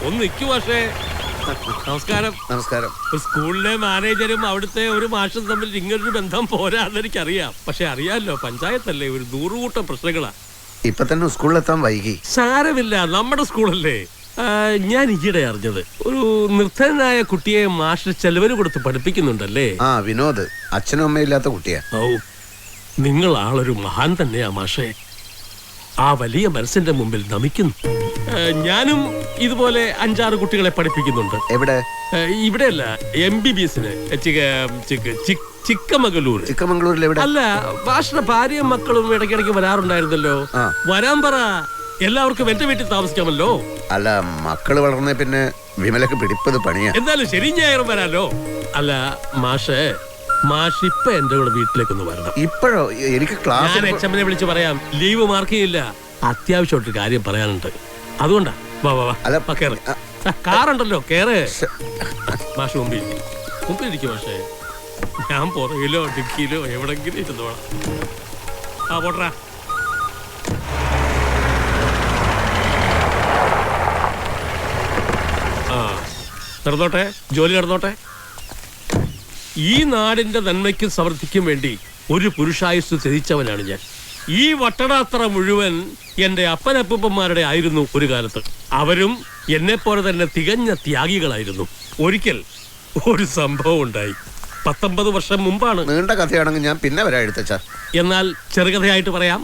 ഒന്ന് നിൽക്കു പക്ഷേ. നമസ്കാരം. നമസ്കാരം. സ്കൂളിലെ മാനേജരും അവിടുത്തെ ഒരു മാഷും തമ്മിൽ ഇങ്ങനൊരു ബന്ധം പോരാന്ന് എനിക്കറിയാം. പക്ഷെ അറിയാലോ, പഞ്ചായത്തല്ലേ, ഒരു 100 കൂട്ടം പ്രശ്നങ്ങളാ. ഇപ്പൊ തന്നെ സ്കൂളിലെത്താൻ വൈകി. സാരമില്ല, നമ്മുടെ സ്കൂളല്ലേ. ഞാൻ ഈയിടെ അറിഞ്ഞത് ഒരു നിർധനായ കുട്ടിയെ മാഷ് ചെലവിന് കൊടുത്ത് പഠിപ്പിക്കുന്നുണ്ടല്ലേ? ആ, വിനോദ്. അച്ഛനും അമ്മയില്ലാത്ത കുട്ടിയാ. ഓ, നിങ്ങൾ ആളൊരു മഹാൻ തന്നെയാ മാഷേ. ആ വലിയ മനസ്സിന്റെ മുമ്പിൽ നമിക്കുന്നു. ഞാനും ഇതുപോലെ 5-6 കുട്ടികളെ പഠിപ്പിക്കുന്നുണ്ട്. എവിടെ? ഇവിടെയല്ല, MBBS-ന് ചിക്കമംഗലൂർ. ചിക്കമംഗളൂരിൽ എവിടെ? അല്ല, മാഷിന്റെ ഭാര്യയും മക്കളും ഇടയ്ക്കിടയ്ക്ക് വരാറുണ്ടായിരുന്നല്ലോ. വരാൻ പറ, എല്ലാവർക്കും എന്റെ വീട്ടിൽ താമസിക്കാമല്ലോ. അല്ല, മക്കള് വളർന്ന പിന്നെ വിമലക്ക് പിടിപ്പത് പണിയാ. എന്തായാലും ശരിയും ഞായറും വരാലോ. അല്ല മാഷ് ഇപ്പൊ എന്റെ കൂടെ വീട്ടിലേക്കൊന്ന് വരണം. ഇപ്പോഴോ? എനിക്ക് ക്ലാസ്. ഞാൻ HM-നെ വിളിച്ച് പറയാം, ലീവ് മാർക്ക് ചെയ്യില്ല. അത്യാവശ്യമായിട്ടൊരു കാര്യം പറയാനുണ്ട്, അതുകൊണ്ടാ. വാ വാ വാ, കേറ്. കാറുണ്ടല്ലോ, കേറ്. മാഷ് മുമ്പിലിരിക്കും മാഷേ. ഞാൻ പുറകിലോ ഡിക്കിയിലോ എവിടെങ്കിലും ഇരുന്നോളാം. ആ പോട്രാ. ആ, നടന്നോട്ടെ, ജോലി നടന്നോട്ടെ. ഈ നാടിന്റെ നന്മയ്ക്കും സമൃദ്ധിക്കും വേണ്ടി ഒരു പുരുഷായുസ് ത്യജിച്ചവനാണ് ഞാൻ. ഈ വട്ടടാത്ര മുഴുവൻ എന്റെ അപ്പനപ്പൂപ്പന്മാരുടെ ആയിരുന്നു ഒരു കാലത്ത്. അവരും എന്നെ പോലെ തന്നെ തികഞ്ഞ ത്യാഗികളായിരുന്നു. ഒരിക്കൽ ഒരു സംഭവം ഉണ്ടായി. 19 വർഷം മുമ്പാണ്. നീണ്ട കഥയാണെങ്കിൽ ഞാൻ പിന്നെ വരാം എഴുത്തച്ഛ. എന്നാൽ ചെറുകഥയായിട്ട് പറയാം.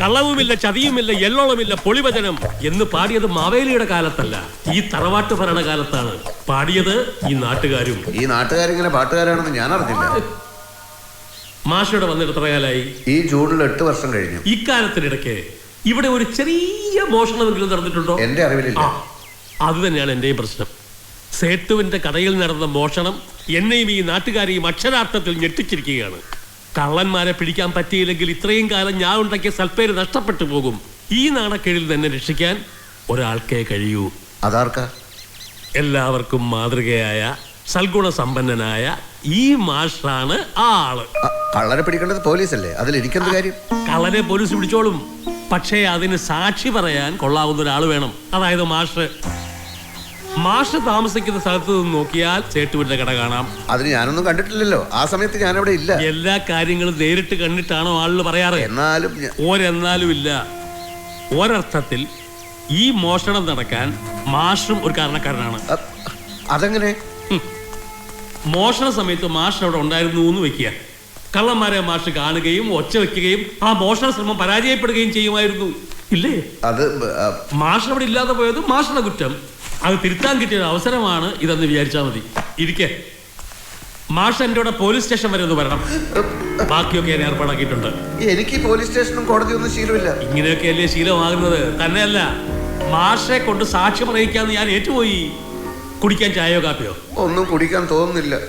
കള്ളവുമില്ല, ചതിയുമില്ല, എല്ലോളമില്ല, പൊളിവചനം എന്ന് പാടിയത് മാവേലിയുടെ കാലത്തല്ല, ഈ തറവാട്ട് ഭരണകാലത്താണ്. പാടിയത് ഈ നാട്ടുകാരും. ഈ നാട്ടുകാരിങ്ങനെ പാട്ടുകാരാണെന്ന് ഞാൻ അറിഞ്ഞില്ല. മാഷയുടെ വന്നിട്ട് എത്ര കാലായി? ഈ ജൂണിൽ 8 വർഷം കഴിഞ്ഞു. ഇക്കാലത്തിനിടയ്ക്ക് ഇവിടെ ഒരു ചെറിയ മോഷണമെങ്കിലും നടന്നിട്ടുണ്ടോ? എന്റെ അറിവിലില്ല. അത് തന്നെയാണ് എന്റെയും പ്രശ്നം. സേട്ടുവിന്റെ കടയിൽ നടന്ന മോഷണം എന്നെയും ഈ നാട്ടുകാരെയും അക്ഷരാർത്ഥത്തിൽ ഞെട്ടിച്ചിരിക്കുകയാണ്. കള്ളന്മാരെ പിടിക്കാൻ പറ്റിയില്ലെങ്കിൽ ഇത്രയും കാലം ഞാൻ ഉണ്ടാക്കിയ സൽപ്പേര് നഷ്ടപ്പെട്ടു പോകും. ഈ നാണക്കേടിൽ തന്നെ രക്ഷിക്കാൻ ഒരാൾക്കേ കഴിയൂ. അതാർക്കാ? എല്ലാവർക്കും മാതൃകയായ സൽഗുണ സമ്പന്നനായ ഈ മാഷാണ് ആ ആള്. കള്ളനെ പിടിക്കേണ്ടത് പോലീസല്ലേ, അതിൽ എനിക്കെന്ത് കാര്യം? കള്ളനെ പോലീസ് പിടിച്ചോളും, പക്ഷേ അതിന് സാക്ഷി പറയാൻ കൊള്ളാവുന്ന ഒരാൾ വേണം. അതായത് മാഷ് താമസിക്കുന്ന സ്ഥലത്ത് നിന്ന് നോക്കിയാൽ സേട്ടുവിന്റെ കട കാണാം. അതിന് ഞാനൊന്നും കണ്ടിട്ടില്ലല്ലോ, ആ സമയത്ത് ഞാൻ അവിടെ ഇല്ല. എല്ലാ കാര്യങ്ങളും നേരിട്ട് കണ്ടിട്ടാണോ ആളുകൾ പറയാറ്? എന്നാലും ഇല്ല. ഒരർത്ഥത്തിൽ ഈ മോഷണം നടക്കാൻ മാഷും ഒരു കാരണക്കാരനാണ്. അതെങ്ങനെ? മോഷണ സമയത്ത് മാഷ് അവിടെ ഉണ്ടായിരുന്നു എന്ന് വെക്കുക. കള്ളന്മാരെ മാഷ് കാണുകയും ഒച്ച വെക്കുകയും ആ മോഷണ ശ്രമം പരാജയപ്പെടുകയും ചെയ്യുമായിരുന്നു, ഇല്ലേ? അത് മാഷ് അവിടെ ഇല്ലാതെ പോയത് മാഷിന്റെ കുറ്റം. അത് തിരുത്താൻ കിട്ടിയ അവസരമാണ് ഇതെന്ന് വിചാരിച്ചാൽ മതി. ഇരിക്കെ, മാഷ് എന്റെ കൂടെ പോലീസ് സ്റ്റേഷൻ വരെ ഒന്ന് വരണം. ബാക്കിയൊക്കെ ഞാൻ ഏർപ്പാടാക്കിയിട്ടുണ്ട്. എനിക്ക് പോലീസ് സ്റ്റേഷനും കോടതിയൊന്നും ശീലമില്ല. ഇങ്ങനെയൊക്കെയല്ലേ ശീലമാകുന്നത്? തന്നെയല്ല, മാഷെ കൊണ്ട് സാക്ഷി പറയിക്കാന്ന് ഞാൻ ഏറ്റുപോയി. കുടിക്കാൻ ചായയോ കാപ്പിയോ? ഒന്നും കുടിക്കാൻ തോന്നുന്നില്ല.